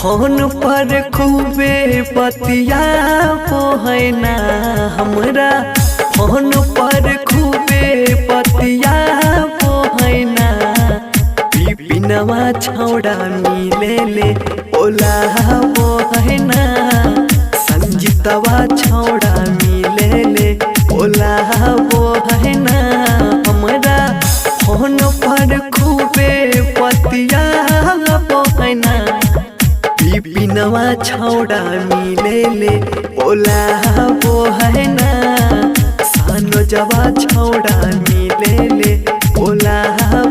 Phone पर खूबे बतिया पोहना हमरा फोन पर खूबे बतिया पोहना बिपिनवा छौड़ा मिले ले ओला पोहना संजीतवा छौड़ा मिले ले ओला पोहना हमरा फोन पर खूबे बतिया पोहना बिपिनवा छौड़ा मिले ले ओला पोहना सानो जवा छौड़ा मिले ले ओला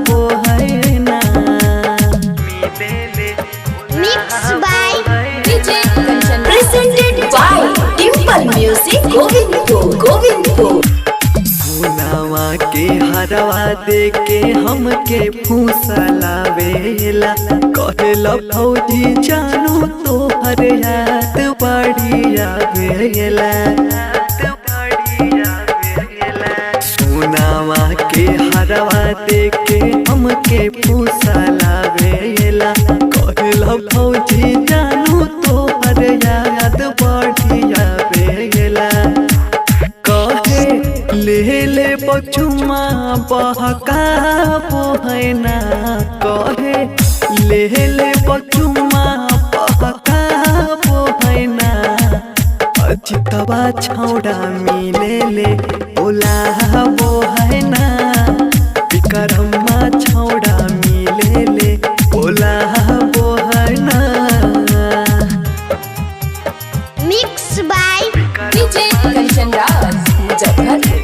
पोहना मिले ले Mixed by DJ Kanchan. Presented by Dimple Music Govindpur. सुनावा के हरवा दे के हमके फूसलावेला कहेला फौजी जानू तो हर याद बढ़िया भेला सुनावा के हरवा दे के हमके फूसलावेला कहेला फौजी जानू तो हर याद बढ़िया भेला कहे ले ले बचुमा बहका पोहना कहे ले ले बचुमा बहका पोहना अजितवा छौड़ा मिले ले ओला पोहना विक्रमा छौड़ा मिले ले ओला पोहना Mixed by DJ Kanchan Raj.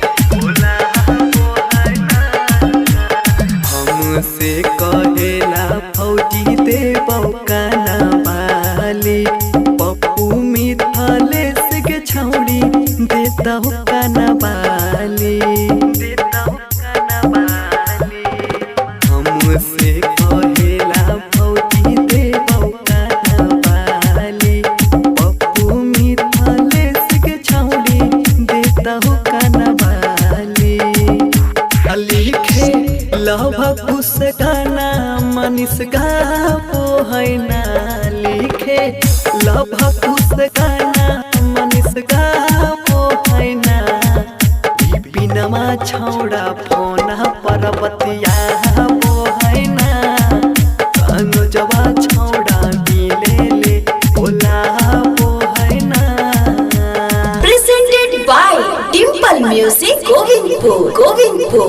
हमसे कहेला फौजी दे बौकाना बाली पप्पू मिथलेश के छौड़ी देता काना बाली हमसे कहेला फौजी दे बौकाना बाली पप्पू मिथलेश के छौड़ी देता काना बाली लिखे लव कुश गाना मनीष गा पोहना लिखे लव कुश गाना मनीष गा पोहना बिपिनवा छौड़ा फोन पर बतिया पोहना अनुजवा छौड़ा मिले ले ओला पोहना Presented by Dimple Music Govindpur.